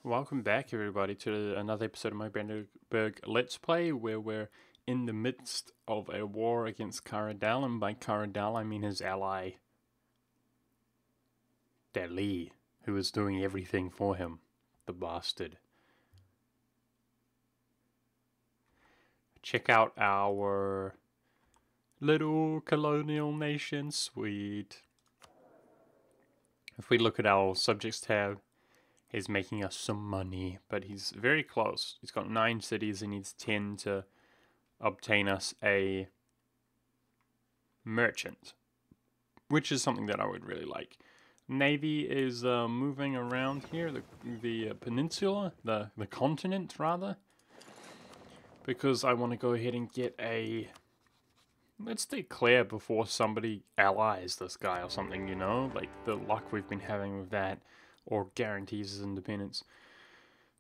Welcome back, everybody, to another episode of my Brandenburg Let's Play, where we're in the midst of a war against Caradal, and by Caradal I mean his ally, Dali, who is doing everything for him, the bastard. Check out our little colonial nation, sweet. If we look at our subjects tab, he's making us some money, but he's very close. He's got 9 cities, he needs 10 to obtain us a merchant, which is something that I would really like. Navy is moving around here, the peninsula, the continent rather, because I want to go ahead and get a... Let's declare before somebody allies this guy or something, you know? Like the luck we've been having with that, or guarantees his independence.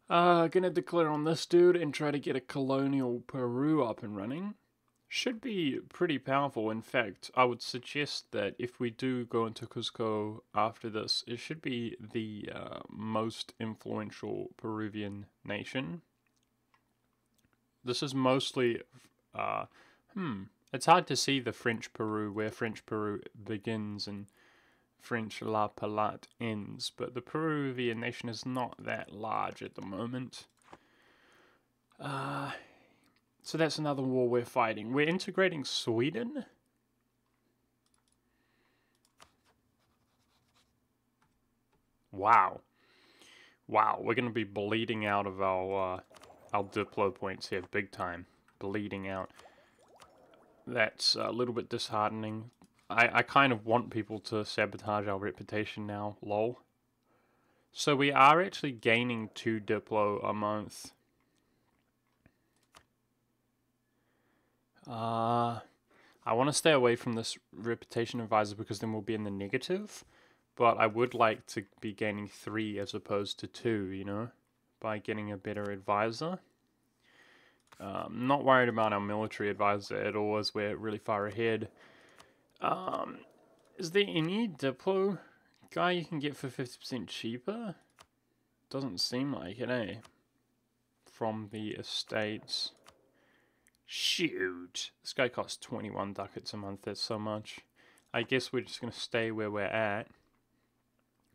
Gonna declare on this dude and try to get a colonial Peru up and running. Should be pretty powerful. In fact, I would suggest that if we do go into Cusco after this, it should be the most influential Peruvian nation. This is mostly, it's hard to see the French Peru, where French Peru begins and French La Palate ends, but the Peruvian nation is not that large at the moment. So that's another war we're fighting. We're integrating Sweden. Wow. Wow, we're going to be bleeding out of our Diplo points here, big time. Bleeding out. That's a little bit disheartening. I kind of want people to sabotage our reputation now, lol. So we are actually gaining 2 Diplo a month. I want to stay away from this reputation advisor because then we'll be in the negative. But I would like to be gaining 3 as opposed to 2, you know, by getting a better advisor. Not worried about our military advisor at all, as we're really far ahead. Is there any Diplo guy you can get for 50% cheaper? Doesn't seem like it, eh? From the estates. Shoot. This guy costs 21 ducats a month, that's so much. I guess we're just going to stay where we're at.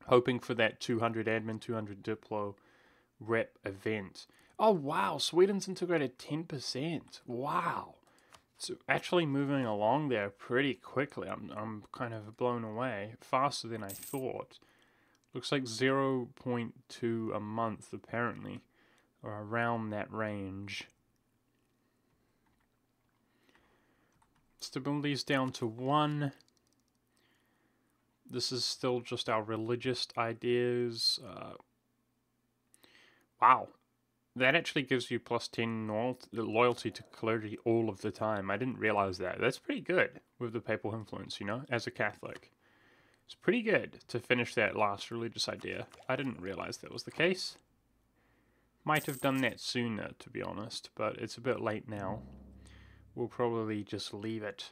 Hoping for that 200 admin, 200 Diplo rep event. Oh wow, Sweden's integrated 10%. Wow. It's actually moving along there pretty quickly. I'm kind of blown away. Faster than I thought. Looks like 0.2 a month apparently. Or around that range. Stability's down to 1. This is still just our religious ideas. Wow. That actually gives you plus 10 loyalty to clergy all of the time. I didn't realize that. That's pretty good with the papal influence, you know, as a Catholic. It's pretty good to finish that last religious idea. I didn't realize that was the case. Might have done that sooner, to be honest, but it's a bit late now. We'll probably just leave it.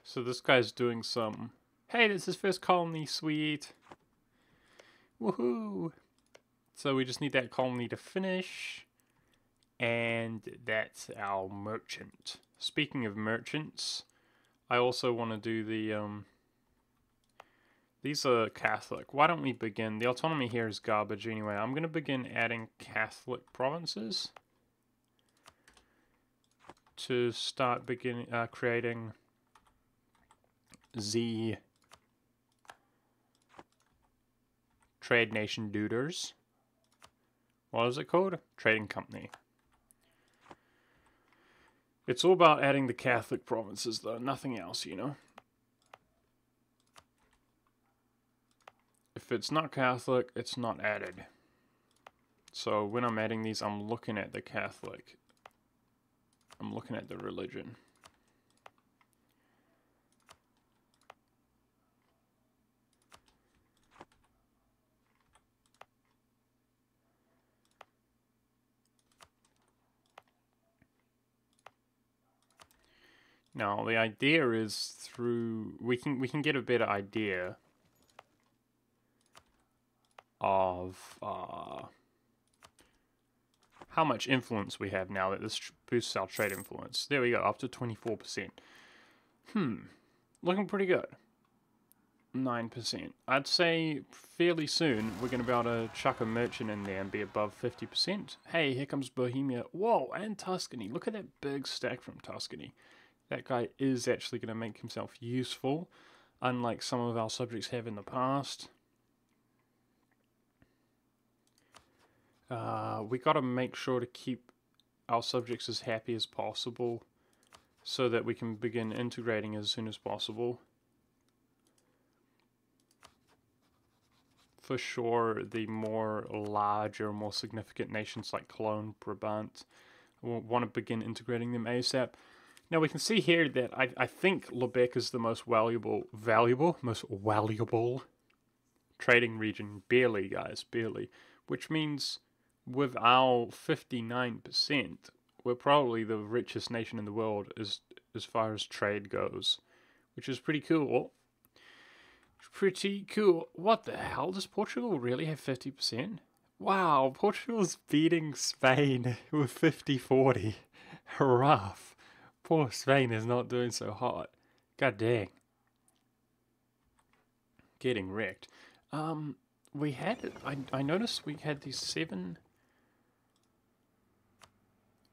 So this guy's doing some... Hey, this is his first colony, sweet. Woohoo! So we just need that colony to finish. And that's our merchant. Speaking of merchants, I also want to do the... These are Catholic. Why don't we begin? The autonomy here is garbage anyway. I'm going to begin adding Catholic provinces. To start creating... the Trade Nation Duders. What is it called? Trading Company. It's all about adding the Catholic provinces though, nothing else, you know. If it's not Catholic, it's not added. So when I'm adding these, I'm looking at the Catholic. I'm looking at the religion. Now the idea is through we can get a better idea of how much influence we have now that this boosts our trade influence. There we go, up to 24%. Looking pretty good. 9%. I'd say fairly soon we're going to be able to chuck a merchant in there and be above 50%. Hey, here comes Bohemia. Whoa, and Tuscany. Look at that big stack from Tuscany. That guy is actually going to make himself useful, unlike some of our subjects have in the past. We got to make sure to keep our subjects as happy as possible so that we can begin integrating as soon as possible. For sure, the more larger, more significant nations like Cologne, Brabant, will want to begin integrating them ASAP. Now we can see here that I think Lubeck is the most most valuable trading region. Barely, guys, barely. Which means with our 59%, we're probably the richest nation in the world as far as trade goes, which is pretty cool. Pretty cool. What the hell? Does Portugal really have 50%? Wow, Portugal's beating Spain with 50-40. Rough. Poor Spain is not doing so hot. God dang. Getting wrecked. We had, I noticed we had these 7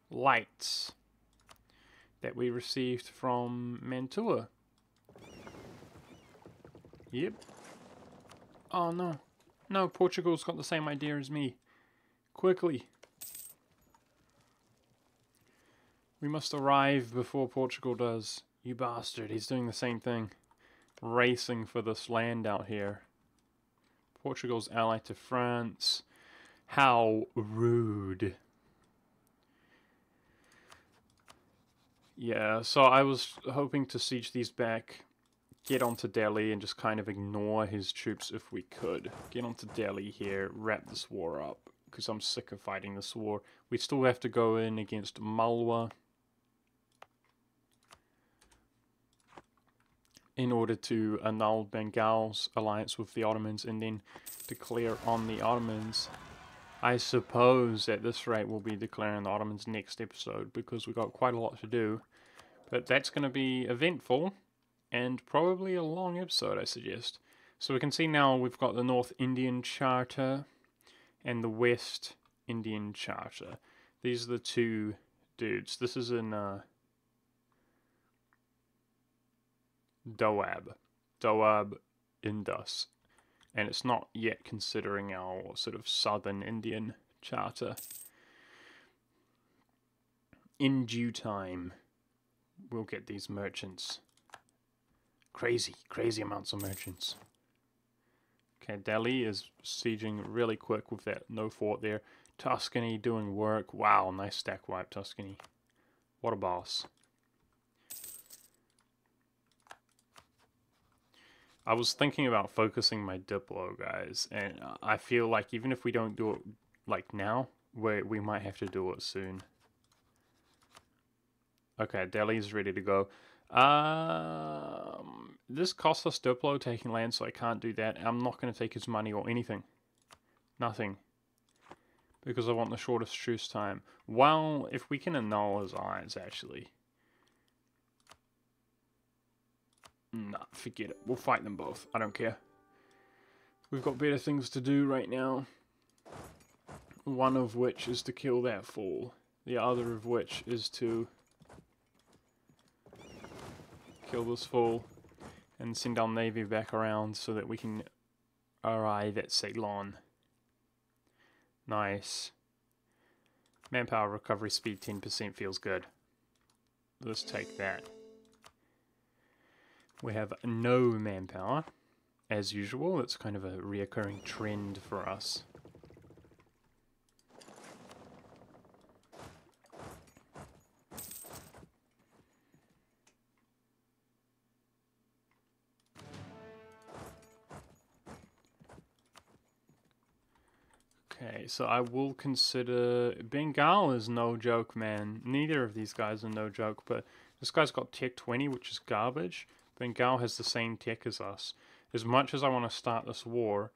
lights that we received from Mantua. Yep. Oh no. No, Portugal's got the same idea as me. Quickly. We must arrive before Portugal does. You bastard, he's doing the same thing. Racing for this land out here. Portugal's ally to France. How rude. Yeah, so I was hoping to siege these back, get onto Delhi, and just kind of ignore his troops if we could. Get onto Delhi here, wrap this war up, because I'm sick of fighting this war. We still have to go in against Malwa in order to annul Bengal's alliance with the Ottomans and then declare on the Ottomans. I suppose at this rate we'll be declaring the Ottomans next episode because we've got quite a lot to do. But that's going to be eventful and probably a long episode, I suggest. So we can see now we've got the North Indian Charter and the West Indian Charter. These are the two dudes. This is in Doab, Indus. And it's not yet considering our sort of southern Indian charter. In due time, we'll get these merchants. Crazy amounts of merchants. Okay, Delhi is sieging really quick with that no fort there. Tuscany doing work. Wow, nice stack wipe, Tuscany. What a boss. I was thinking about focusing my Diplo, guys, and I feel like even if we don't do it like now, we might have to do it soon. Okay, Delhi's ready to go. This costs us Diplo taking land, so I can't do that. I'm not going to take his money or anything. Nothing. Because I want the shortest truce time. Well, if we can annul his eyes, actually. Nah, forget it. We'll fight them both. I don't care. We've got better things to do right now. One of which is to kill that fool. The other of which is to kill this fool and send our navy back around so that we can arrive at Ceylon. Nice. Manpower recovery speed 10% feels good. Let's take that. We have no manpower, as usual. It's kind of a reoccurring trend for us. Okay, so I will consider... Bengal is no joke, man. Neither of these guys are no joke, but This guy's got tech 20, which is garbage. Bengal has the same tech as us. As much as I want to start this war,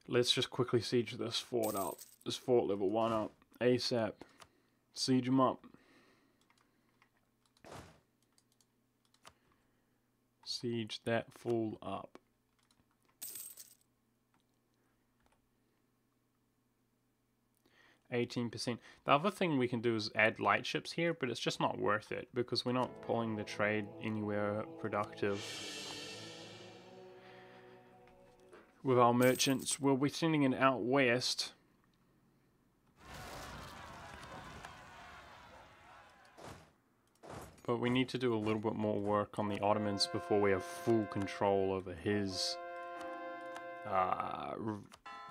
let's just quickly siege this fort up. This fort level 1 up. ASAP. Siege him up. Siege that fool up. %. The other thing we can do is add light ships here, but it's just not worth it because we're not pulling the trade anywhere productive. With our merchants, we'll be sending it out west. But we need to do a little bit more work on the Ottomans before we have full control over his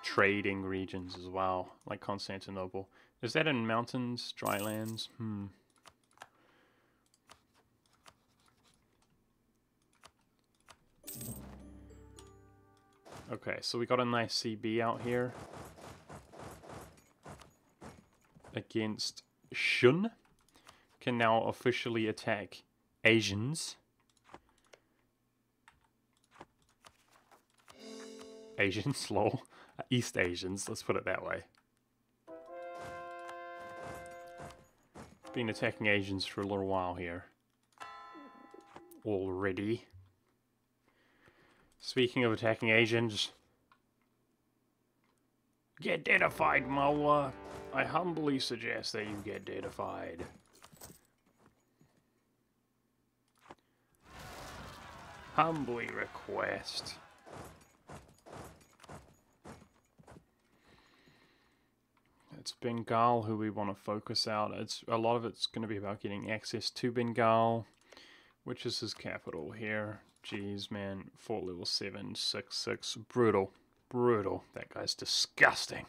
trading regions as well, like Constantinople. Is that in mountains, dry lands? Okay, so we got a nice CB out here against Shun. Can now officially attack Asians. Asians, lol. East Asians, let's put it that way. Been attacking Asians for a little while here. Already. Speaking of attacking Asians, get deadified, Mullah. I humbly suggest that you get deadified. Humbly request. It's Bengal who we want to focus out. A lot of it's going to be about getting access to Bengal, which is his capital here. Jeez, man, fort level 766, brutal, brutal. That guy's disgusting.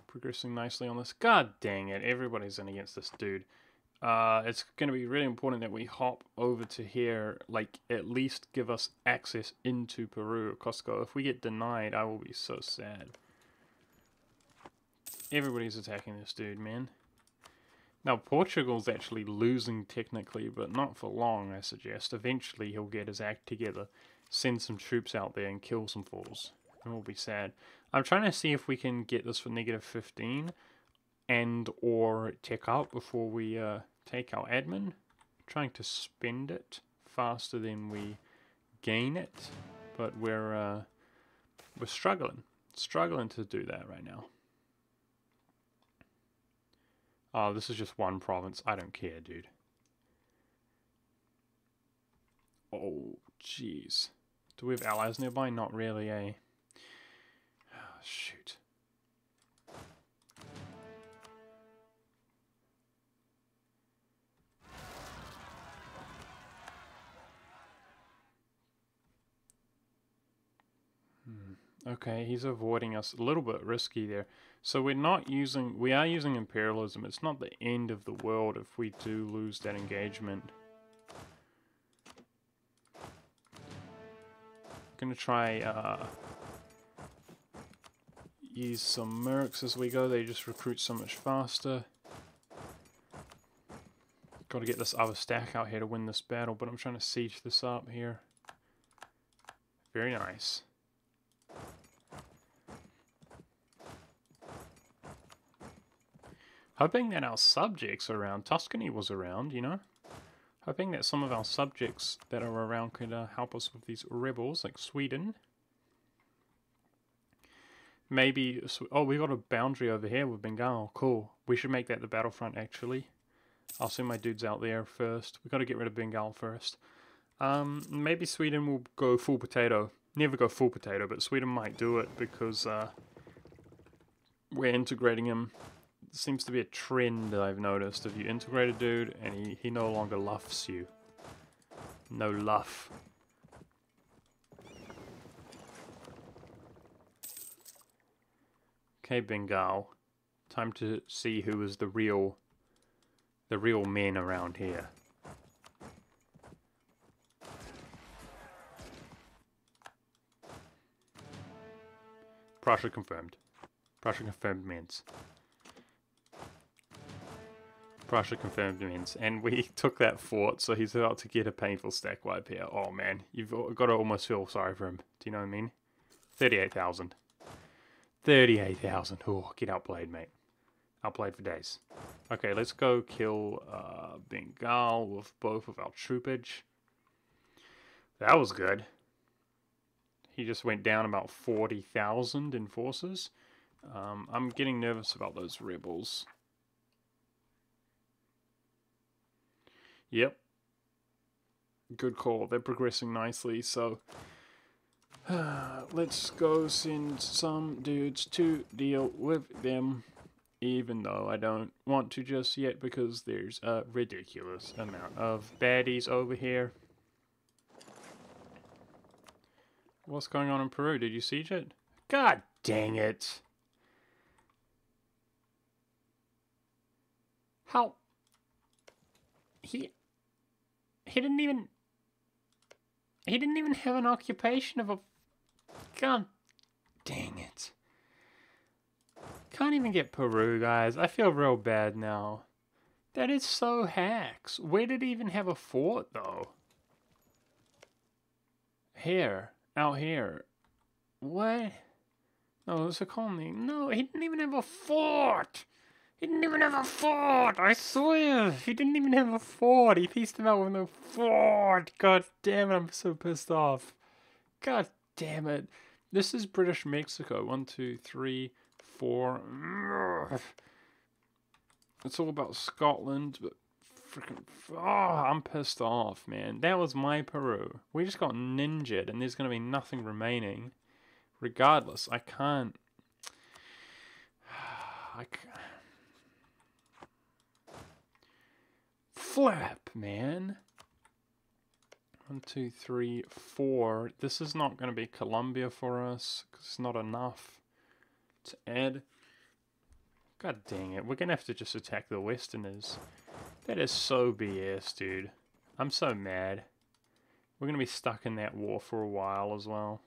Progressing nicely on this. God dang it, everybody's in against this dude. It's going to be really important that we hop over to here, like, at least give us access into Peru or Cusco. If we get denied, I will be so sad. Everybody's attacking this dude, man. Now, Portugal's actually losing technically, but not for long, I suggest. Eventually, he'll get his act together, send some troops out there and kill some fools. And we'll be sad. I'm trying to see if we can get this for -15 and or tech out before we take our admin. Trying to spend it faster than we gain it, but we're struggling to do that right now. Oh, this is just one province. I don't care, dude. Oh, jeez. Do we have allies nearby? Not really, eh? Oh, shoot. Okay, he's avoiding us. A little bit risky there. So we are using imperialism. It's not the end of the world if we do lose that engagement. Gonna try use some mercs as we go. They just recruit so much faster. Got to get this other stack out here to win this battle, but I'm trying to siege this up here. Very nice. Hoping that our subjects are around. Tuscany was around, you know. Hoping that some of our subjects that are around could help us with these rebels, like Sweden. Maybe... Oh, we got a boundary over here with Bengal. Cool. We should make that the battlefront, actually. I'll send my dudes out there first. We got to get rid of Bengal first. Maybe Sweden will go full potato. Never go full potato, but Sweden might do it because we're integrating him. It seems to be a trend that I've noticed. If you integrate a dude and he no longer luffs you. No luff. Okay, Bengal. Time to see who is the real men around here. Prussia confirmed. Prussia confirmed means. Prussia confirmed wins, and we took that fort, so he's about to get a painful stack wipe here. Oh man, you've got to almost feel sorry for him. Do you know what I mean? 38,000. 38,000. Oh, get outplayed, mate. Outplayed for days. Okay, let's go kill Bengal with both of our troopage. That was good. He just went down about 40,000 in forces. I'm getting nervous about those rebels. Yep. Good call. They're progressing nicely, so let's go send some dudes to deal with them, even though I don't want to just yet because there's a ridiculous amount of baddies over here. What's going on in Peru? Did you siege it? God dang it. How? He didn't even have an occupation of a... God dang it. Can't even get Peru, guys. I feel real bad now. That is so hacks. Where did he even have a fort, though? Here. Out here. What? No, it's a colony. No, he didn't even have a fort! He didn't even have a fort! I swear! He didn't even have a fort! He pieced him out with no fort! God damn it, I'm so pissed off. God damn it. This is British Mexico. 1, 2, 3, 4. It's all about Scotland, but freaking... Oh, I'm pissed off, man. That was my Peru. We just got ninjaed, and there's going to be nothing remaining. Regardless, I can't... Flip, man. 1, 2, 3, 4. This is not going to be Colombia for us, because it's not enough to add. God dang it. We're going to have to just attack the Westerners. That is so BS, dude. I'm so mad. We're going to be stuck in that war for a while as well.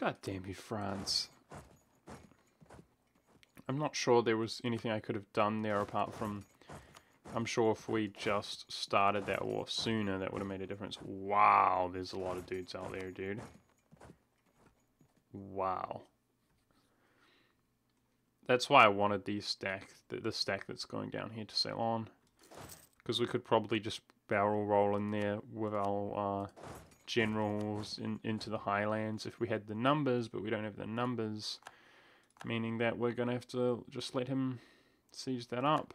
God damn you, France. I'm not sure there was anything I could have done there apart from... I'm sure if we just started that war sooner, that would have made a difference. Wow, there's a lot of dudes out there, dude. Wow. That's why I wanted these stack, the stack that's going down here to sail on. Because we could probably just barrel roll in there with our generals into the highlands if we had the numbers, but we don't have the numbers. Meaning that we're going to have to just let him siege that up.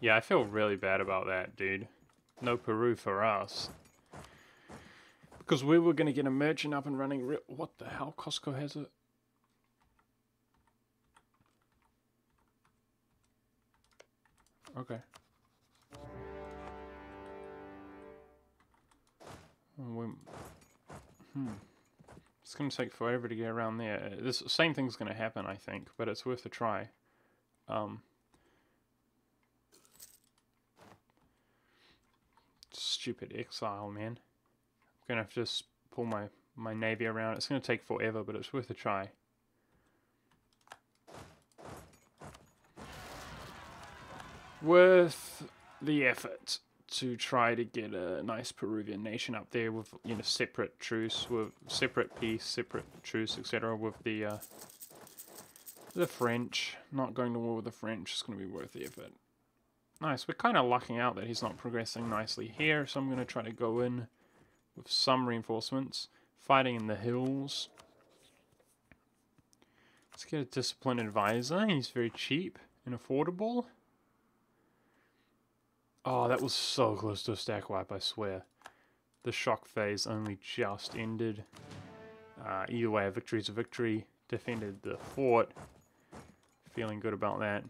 Yeah, I feel really bad about that, dude. No Peru for us. Because we were going to get a merchant up and running. What the hell? Costco has it? Okay. It's going to take forever to get around there. This same thing's going to happen, I think, but it's worth a try. Stupid exile, man. I'm going to have to just pull my navy around. It's going to take forever, but it's worth a try. Worth the effort to try to get a nice Peruvian nation up there with, you know, separate truce, with separate peace, separate truce, etc. with the French. Not going to war with the French is going to be worth the effort. Nice. We're kind of lucking out that he's not progressing nicely here, so I'm going to try to go in with some reinforcements. Fighting in the hills. Let's get a disciplined advisor. He's very cheap and affordable. Oh, that was so close to a stack wipe, I swear. The shock phase only just ended. Either way, a victory is a victory. Defended the fort. Feeling good about that.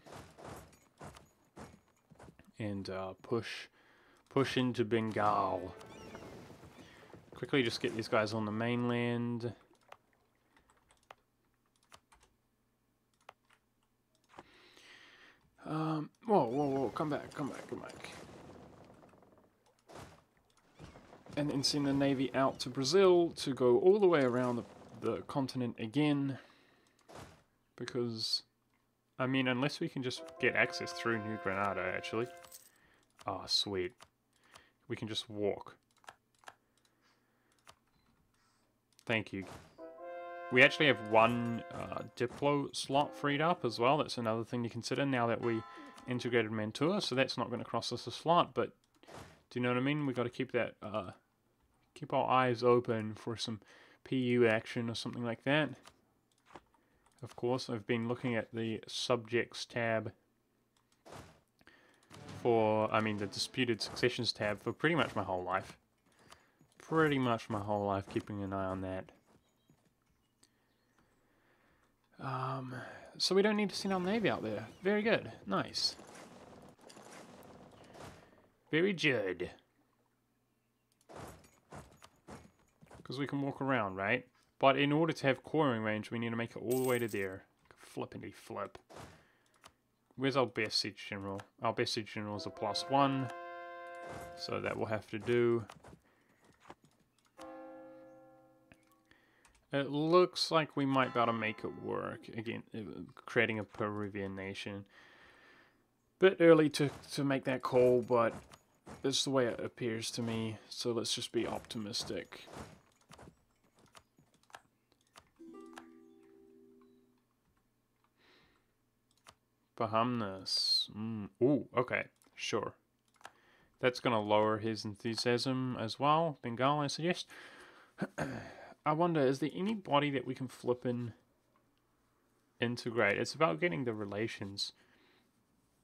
And push into Bengal. Quickly just get these guys on the mainland. Whoa, come back. and then send the Navy out to Brazil to go all the way around the continent again. Because, I mean, unless we can just get access through New Granada, actually. Oh, sweet. We can just walk. Thank you. We actually have one Diplo slot freed up as well. That's another thing to consider now that we integrated Mantua. So that's not going to cost us a slot, but do you know what I mean? We've got to keep that, keep our eyes open for some PU action or something like that. Of course, I've been looking at the subjects tab for, I mean, the disputed successions tab for pretty much my whole life. Pretty much my whole life, keeping an eye on that. So we don't need to send our Navy out there. Very good. Nice. Very good. Because we can walk around, right? But in order to have coring range, we need to make it all the way to there. Flippity flip. Where's our best siege general? Our best siege general is a +1. So that will have to do. It looks like we might be able to make it work. Again, creating a Peruvian nation. Bit early to make that call, but it's the way it appears to me. So let's just be optimistic. Bahamas. Ooh, okay, sure. That's going to lower his enthusiasm as well. Bengal, I suggest. I wonder, is there anybody that we can flip in integrate? It's about getting the relations.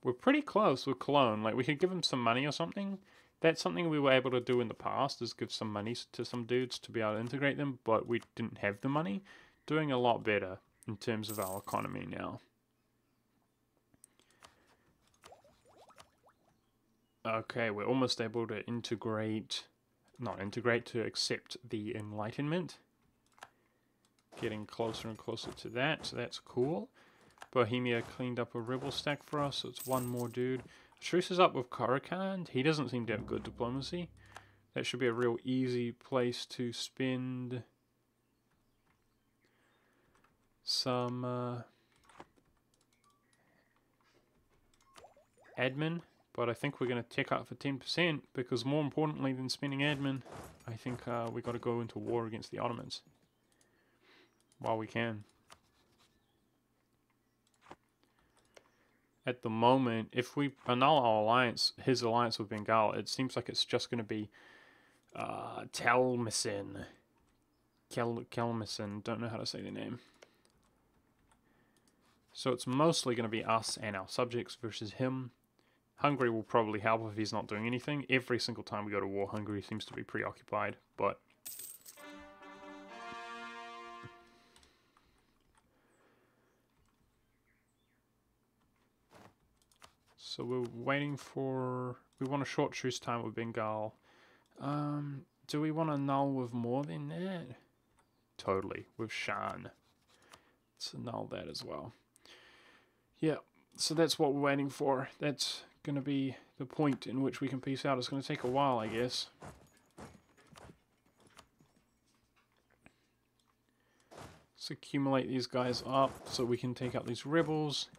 We're pretty close with Cologne. Like, we could give them some money or something. That's something we were able to do in the past, is give some money to some dudes to be able to integrate them, but we didn't have the money. Doing a lot better in terms of our economy now. Okay, we're almost able to integrate, not integrate, to accept the Enlightenment. Getting closer and closer to that, so that's cool. Bohemia cleaned up a rebel stack for us, so it's one more dude. Truce is up with Korokand. He doesn't seem to have good diplomacy. That should be a real easy place to spend some admin. But I think we're going to tick up for 10%, because more importantly than spending admin, I think we got to go into war against the Ottomans. While we can. At the moment, if we annul our alliance, his alliance with Bengal, it seems like it's just going to be Kelmison. Kelmison, don't know how to say the name. So it's mostly going to be us and our subjects versus him. Hungary will probably help if he's not doing anything. Every single time we go to war, Hungary seems to be preoccupied, but... So we're waiting for... We want a short truce time with Bengal. Do we want to null with more than that? Totally, with Shan. Let's annul that as well. Yeah, so that's what we're waiting for. That's going to be the point in which we can peace out. It's going to take a while, I guess. Let's accumulate these guys up so we can take out these rebels.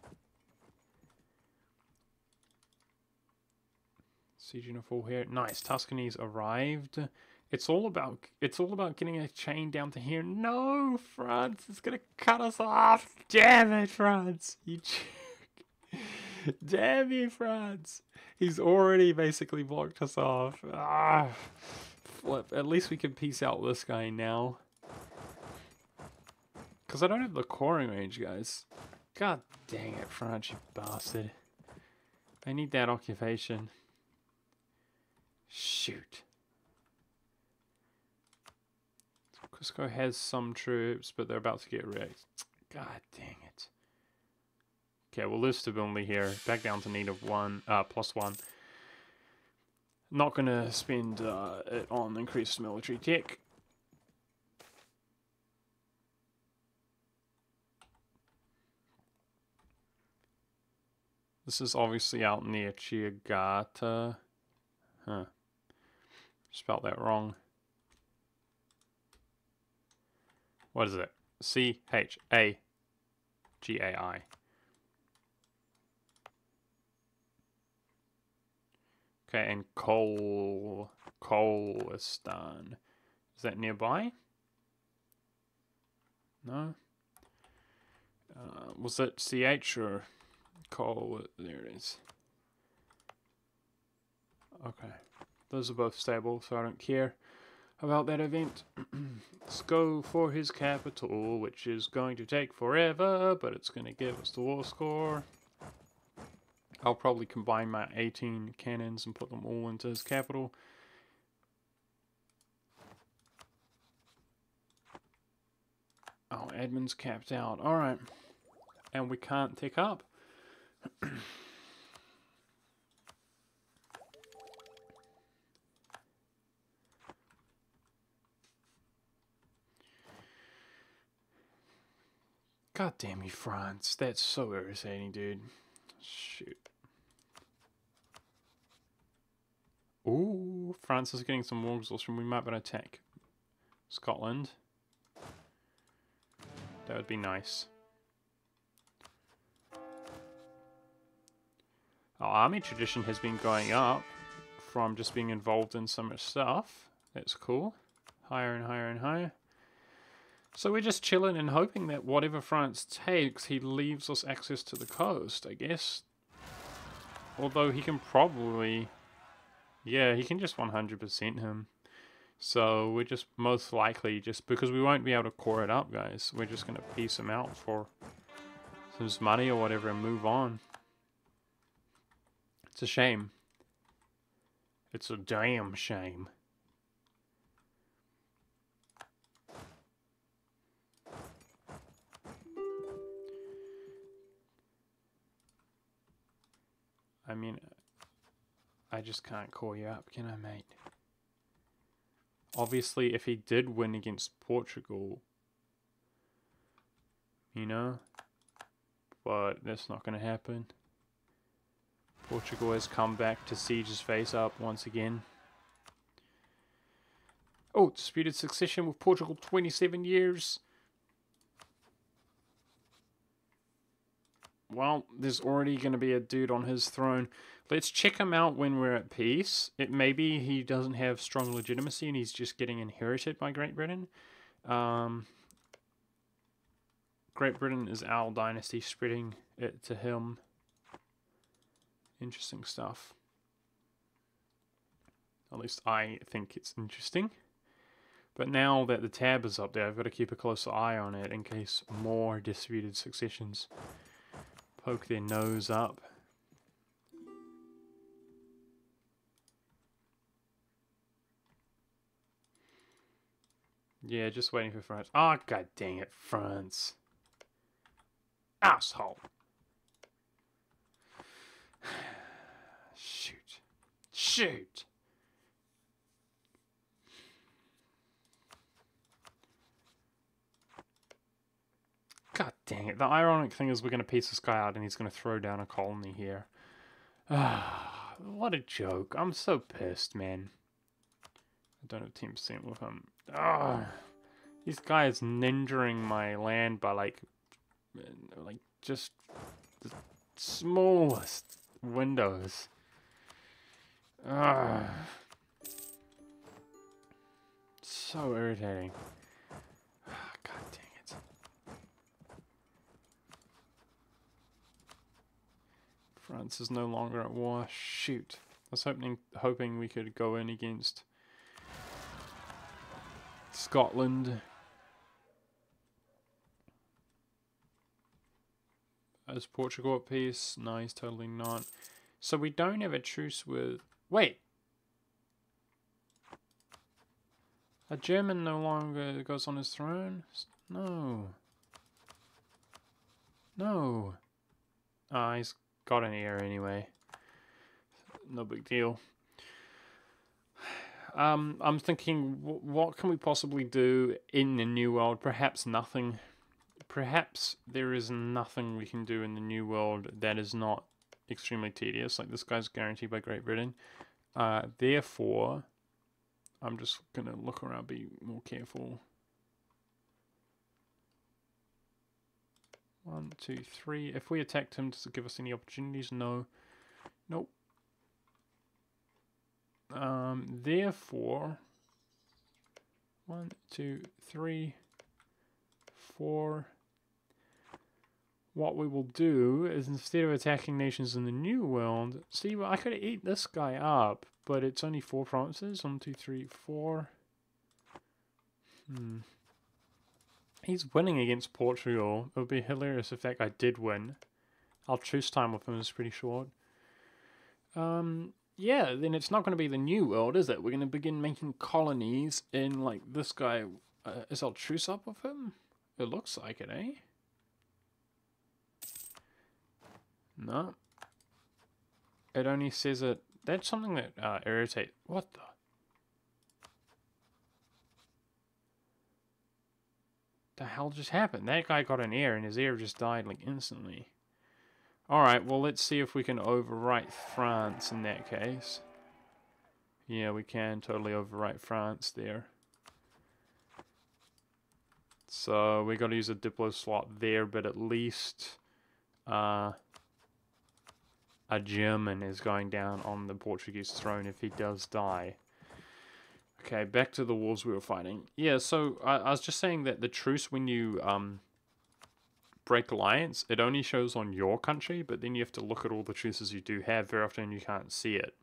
Siege in a full here. Nice, Tuscany's arrived. It's all about getting a chain down to here. No, France is gonna cut us off. Damn it, France! You damn you, France! He's already basically blocked us off. Ah, flip. At least we can peace out this guy now. Because I don't have the coring range, guys. God dang it, France, you bastard. I need that occupation. Shoot. Cusco has some troops, but they're about to get wrecked. God dang it. Okay, we'll lose stability here. Back down to need of +1. Not gonna spend it on increased military tech. This is obviously out near Chiagata. Huh. Spelled that wrong. What is it? C-H-A-G-A-I. Okay, and Kholistan. Is that nearby? No? Was it CH or Col? There it is. Okay. Those are both stable, so I don't care about that event. Let's go for his capital, which is going to take forever, but it's going to give us the war score. I'll probably combine my 18 cannons and put them all into his capital. Oh, admin's capped out. Alright. And we can't tick up. God damn you, France. That's so irritating, dude. Shoot. Ooh, France is getting some more exhaustion. We might be able to attack Scotland. That would be nice. Our army tradition has been going up from just being involved in so much stuff. That's cool. Higher and higher and higher. So we're just chilling and hoping that whatever France takes, he leaves us access to the coast, I guess. Although he can probably... Yeah, he can just 100% him. So we're just most likely, just because we won't be able to core it up, guys, we're just going to piece him out for some money or whatever and move on. It's a shame. It's a damn shame. I mean, I just can't call you up, can I, mate? Obviously, if he did win against Portugal, you know, but that's not going to happen. Portugal has come back to siege his face up once again. Oh, disputed succession with Portugal, 27 years. Well, there's already going to be a dude on his throne. Let's check him out when we're at peace. Maybe he doesn't have strong legitimacy and he's just getting inherited by Great Britain. Great Britain is our dynasty, spreading it to him. Interesting stuff. At least I think it's interesting. But now that the tab is up there, I've got to keep a closer eye on it in case more disputed successions poke their nose up. Yeah, just waiting for France. Oh, god dang it, France. Asshole. Shoot. Shoot. God dang it. The ironic thing is we're going to piece this guy out and he's going to throw down a colony here. What a joke. I'm so pissed, man. I don't have 10% with him. This guy is ninjaing my land by like just the smallest windows. So irritating. God dang it. France is no longer at war. Shoot. I was hoping we could go in against Scotland. Is Portugal at peace? No, he's totally not. So we don't have a truce with... Wait! A German no longer goes on his throne? No. No. Ah, he's got an heir anyway. No big deal. I'm thinking, what can we possibly do in the New World? Perhaps nothing. Perhaps there is nothing we can do in the New World that is not extremely tedious. Like, this guy's guaranteed by Great Britain. Therefore, I'm just going to look around, be more careful. 1, 2, 3. If we attacked him, does it give us any opportunities? No. Nope. Therefore, 1, 2, 3, 4. What we will do is, instead of attacking nations in the New World, see, well, I could eat this guy up, but it's only 4 provinces. 1, 2, 3, 4. He's winning against Portugal. It would be hilarious if that guy did win. Our truce time with him is pretty short. Yeah, then it's not going to be the New World, is it? We're going to begin making colonies in, like, this guy. Is our truce up with him? It looks like it, eh? No. It only says it. That's something that irritates. What the? The hell just happened? That guy got an heir and his heir just died like instantly. Alright, well let's see if we can overwrite France in that case. Yeah, we can totally overwrite France there. So we got to use a Diplo slot there, but at least a German is going down on the Portuguese throne if he does die. Okay, back to the wars we were fighting. Yeah, so I was just saying that the truce, when you break alliance, it only shows on your country, but then you have to look at all the truces you do have. Very often you can't see it.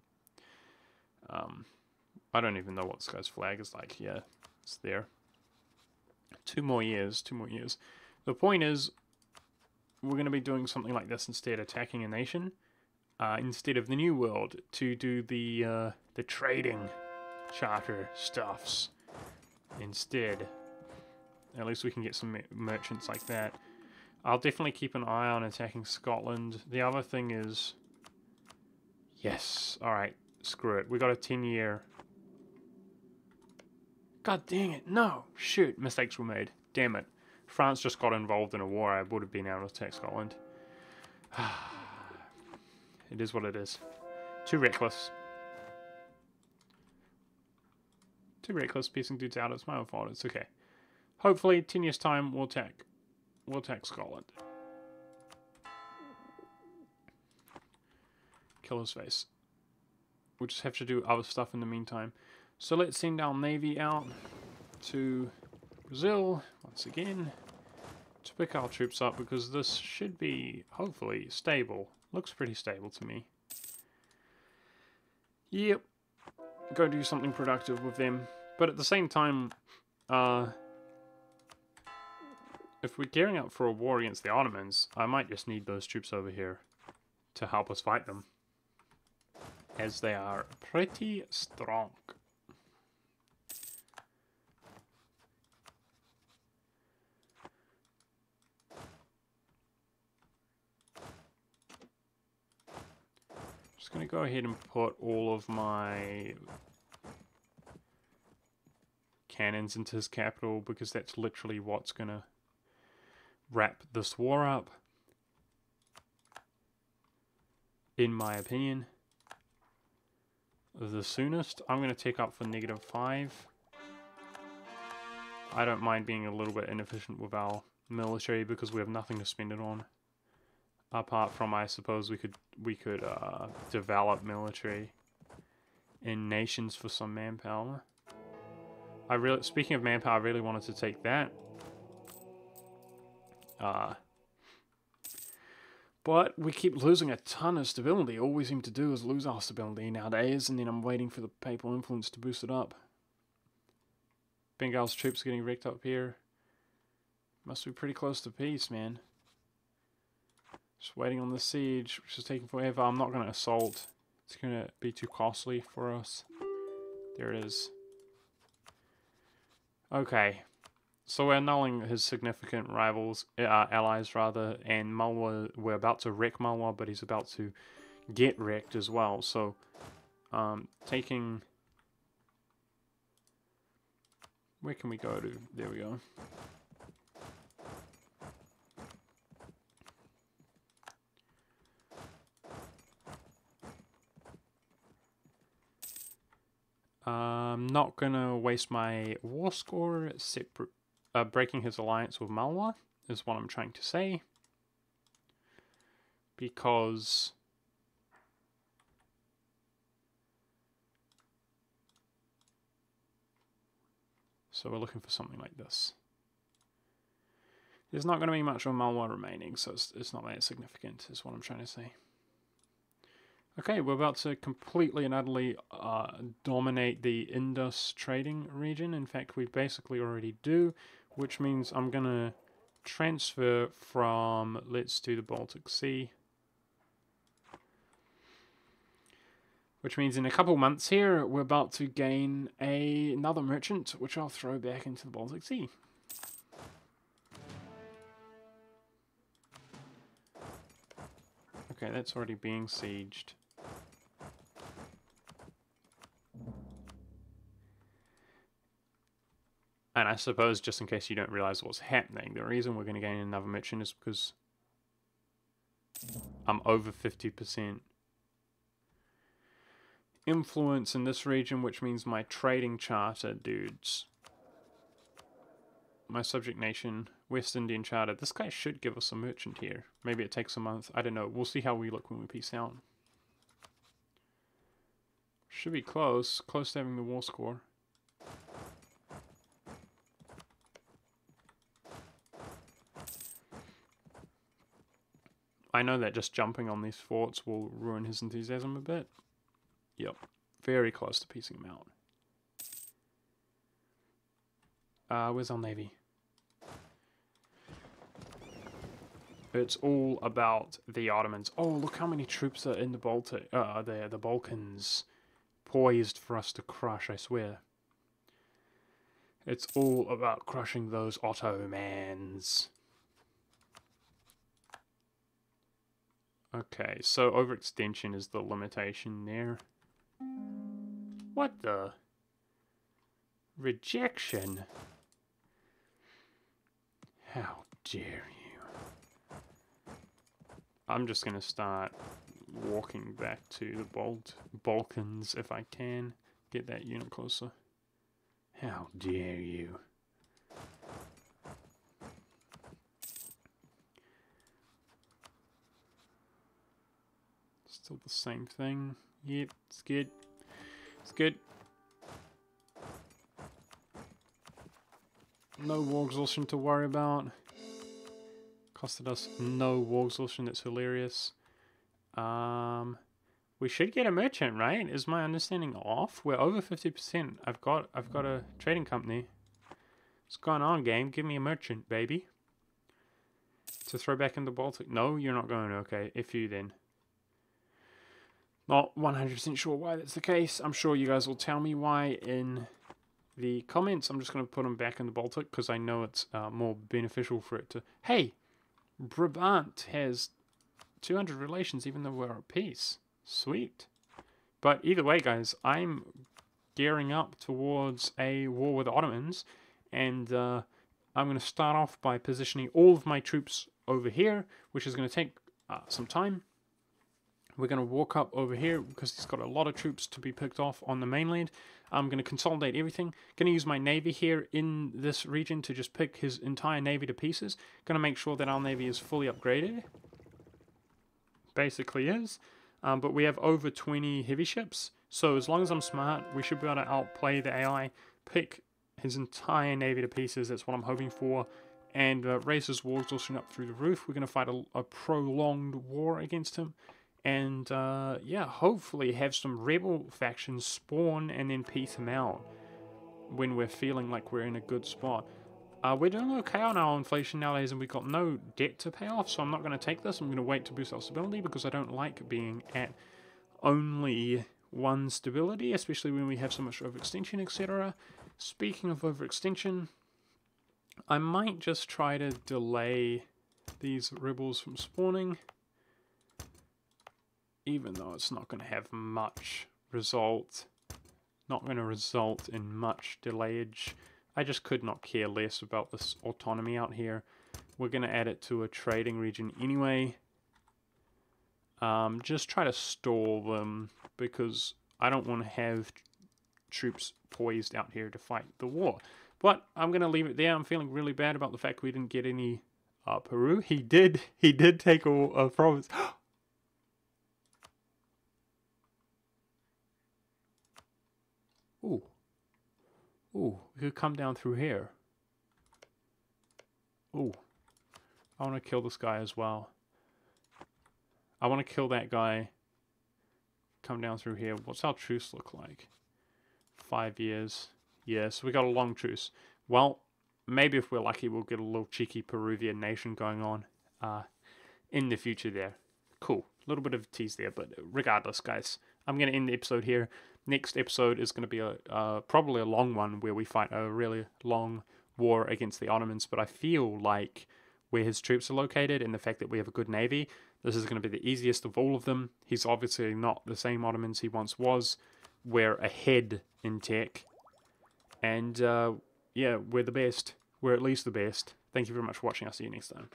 I don't even know what this guy's flag is like. Yeah, it's there. 2 more years, 2 more years. The point is, we're going to be doing something like this instead, attacking a nation, instead of the New World, to do the trading charter stuffs instead. At least we can get some merchants like that. I'll definitely keep an eye on attacking Scotland. The other thing is, yes, alright, screw it. We got a 10-year. God dang it, no, shoot, mistakes were made. Damn it. France just got involved in a war. I would have been able to attack Scotland. It is what it is. Too reckless. Too reckless, piecing dudes out. It's my own fault. It's okay. Hopefully, 10 years' time, we'll attack Scotland. Kill his face. We'll just have to do other stuff in the meantime. So let's send our navy out to Brazil once again to pick our troops up, because this should be hopefully stable. Looks pretty stable to me. Yep. Go do something productive with them. But at the same time, if we're gearing up for a war against the Ottomans, I might just need those troops over here to help us fight them, as they are pretty strong. Just going to go ahead and put all of my cannons into his capital, because that's literally what's going to wrap this war up, in my opinion. The soonest. I'm going to take up for -5. I don't mind being a little bit inefficient with our military, because we have nothing to spend it on. Apart from, I suppose, we could develop military in nations for some manpower. Speaking of manpower, I really wanted to take that. But we keep losing a ton of stability. All we seem to do is lose our stability nowadays, and then I'm waiting for the papal influence to boost it up. Bengal's troops are getting wrecked up here. Must be pretty close to peace, man. Just waiting on the siege, which is taking forever. I'm not going to assault. It's going to be too costly for us. There it is. Okay. So we're annulling his significant rivals, allies rather, and Malwa, we're about to wreck Malwa, but he's about to get wrecked as well. So, taking... Where can we go to? There we go. I'm not gonna waste my war score breaking his alliance with Malwa, is what I'm trying to say. because so we're looking for something like this. There's not going to be much of Malwa remaining, so it's not that significant, is what I'm trying to say. Okay, we're about to completely and utterly dominate the Indus trading region. In fact, we basically already do, which means I'm going to transfer from, let's do the Baltic Sea. Which means in a couple months here, we're about to gain another merchant, which I'll throw back into the Baltic Sea. Okay, that's already being sieged. And I suppose, just in case you don't realize what's happening, the reason we're going to gain another merchant is because I'm over 50% influence in this region, which means my trading charter dudes, my subject nation, West Indian charter, this guy should give us a merchant here. Maybe it takes a month, I don't know. We'll see how we look when we peace out. Should be close to having the war score. I know that just jumping on these forts will ruin his enthusiasm a bit. Yep, very close to piecing him out. Where's our navy? It's all about the Ottomans. Oh, look how many troops are in the Baltic, the Balkans, poised for us to crush, I swear. It's all about crushing those Ottomans. Okay, so overextension is the limitation there. What the? Rejection? How dare you? I'm just gonna start walking back to the Balkans if I can. Get that unit closer. How dare you? Still the same thing. Yep, it's good. It's good. No war exhaustion to worry about. Costed us no war exhaustion, that's hilarious. We should get a merchant, right? Is my understanding off? We're over 50%. I've got a trading company. What's going on, game? Give me a merchant, baby. To throw back in the Baltic. No, you're not going. Okay, if you then. Not 100% sure why that's the case. I'm sure you guys will tell me why in the comments. I'm just going to put them back in the Baltic because I know it's more beneficial for it to... Hey, Brabant has 200 relations even though we're at peace. Sweet. But either way, guys, I'm gearing up towards a war with the Ottomans. And I'm going to start off by positioning all of my troops over here, which is going to take some time. We're going to walk up over here because he's got a lot of troops to be picked off on the mainland. I'm going to consolidate everything. Going to use my navy here in this region to just pick his entire navy to pieces. Going to make sure that our navy is fully upgraded. Basically is. But we have over 20 heavy ships. So as long as I'm smart, we should be able to outplay the AI. Pick his entire navy to pieces. That's what I'm hoping for. And raise his war exhaustion up through the roof. We're going to fight a prolonged war against him. And, yeah, hopefully have some rebel factions spawn and then peace them out when we're feeling like we're in a good spot. We're doing okay on our inflation nowadays and we've got no debt to pay off, so I'm not going to take this. I'm going to wait to boost our stability because I don't like being at only one stability, especially when we have so much overextension, etc. Speaking of overextension, I might just try to delay these rebels from spawning. Even though it's not going to have much result, not going to result in much delayage. I just could not care less about this autonomy out here. We're going to add it to a trading region anyway. Just try to stall them because I don't want to have troops poised out here to fight the war. But I'm going to leave it there. I'm feeling really bad about the fact we didn't get any Peru. He did take a province. Ooh, we could come down through here. Ooh. I want to kill this guy as well. I want to kill that guy. Come down through here. What's our truce look like? 5 years. Yeah, so we got a long truce. Well, maybe if we're lucky, we'll get a little cheeky Peruvian nation going on in the future there. Cool. A little bit of a tease there, but regardless, guys, I'm going to end the episode here. Next episode is going to be probably a long one where we fight a really long war against the Ottomans, but I feel like where his troops are located and the fact that we have a good navy, this is going to be the easiest of all of them. He's obviously not the same Ottomans he once was. We're ahead in tech. And yeah, we're the best. We're at least the best. Thank you very much for watching. I'll see you next time.